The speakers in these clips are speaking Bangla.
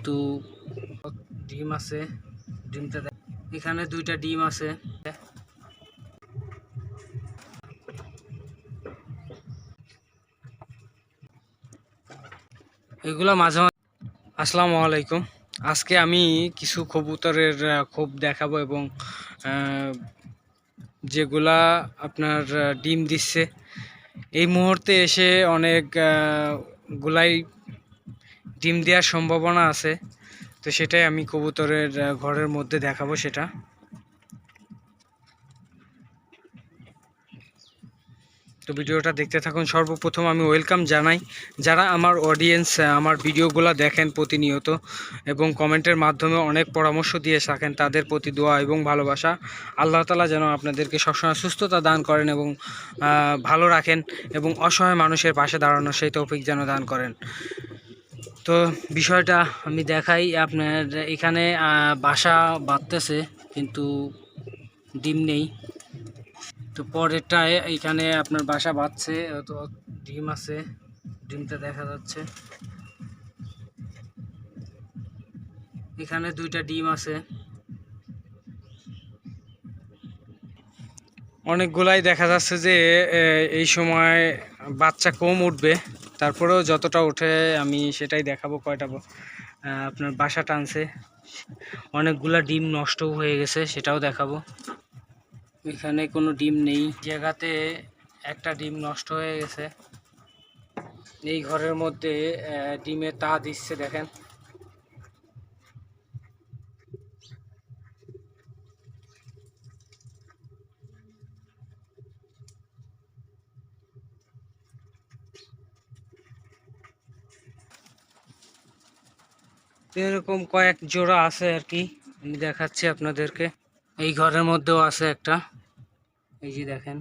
কিন্তু ডিম আছে। ডিমটা এখানে দুইটা ডিম আছে। এগুলো মাঝে মাঝে। আসসালামু আলাইকুম। আজকে আমি কিছু কবুতরের খোপ দেখাবো এবং যেগুলা আপনার ডিম দিচ্ছে এই মুহূর্তে এসে অনেক গুলাই ডিম দেওয়ার সম্ভাবনা আছে। তো সেটাই আমি কবুতরের ঘরের মধ্যে দেখাবো সেটা। তো ভিডিওটা দেখতে থাকুন। সর্বপ্রথম আমি ওয়েলকাম জানাই যারা আমার অডিয়েন্স আমার ভিডিওগুলো দেখেন প্রতিনিয়ত এবং কমেন্টের মাধ্যমে অনেক পরামর্শ দিয়ে থাকেন, তাদের প্রতি দোয়া এবং ভালোবাসা। আল্লাহ তাআলা যেন আপনাদেরকে সবসময় সুস্থতা দান করেন এবং ভালো রাখেন এবং অসহায় মানুষের পাশে দাঁড়ানো সেই তৌফিক যেন দান করেন। তো বিষয়টা আমি দেখাই। আপনার এখানে বাসা বাঁধতেছে কিন্তু ডিম নেই। তো পরেরটায় এখানে আপনার বাসা বাঁধছে, তো ডিম আছে, ডিমটা দেখা যাচ্ছে। এখানে দুইটা ডিম আছে। অনেকগুলাই দেখা যাচ্ছে যে এই সময় বাচ্চা কম উঠবে, তারপরেও যতটা ওঠে আমি সেটাই দেখাবো। কয়টা আপনার বাসা টানছে, অনেকগুলা ডিম নষ্ট হয়ে গেছে সেটাও দেখাবো। এখানে কোনো ডিম নেই, জায়গাতে একটা ডিম নষ্ট হয়ে গেছে। এই ঘরের মধ্যে ডিমে তা দিচ্ছে দেখেন। এরকম কয়েক জোড়া আছে আর কি, আমি দেখাচ্ছি আপনাদেরকে। এই ঘরের মধ্যেও আছে একটা, এই যে দেখেন,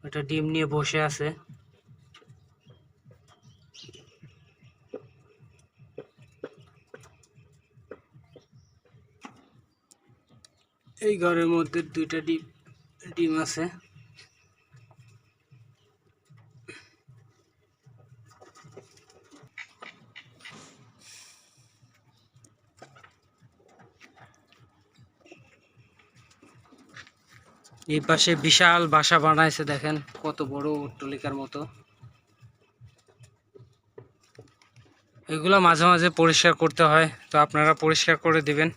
এটা ডিম নিয়ে বসে আছে। এই ঘরের মধ্যে দুইটা ডিম আছে। এই পাশে বিশাল বাসা বানাইছে দেখেন, কত বড় অট্টালিকার মতো। এগুলো মাঝে মাঝে পরিষ্কার করতে হয়, তো আপনারা পরিষ্কার করে দিবেন।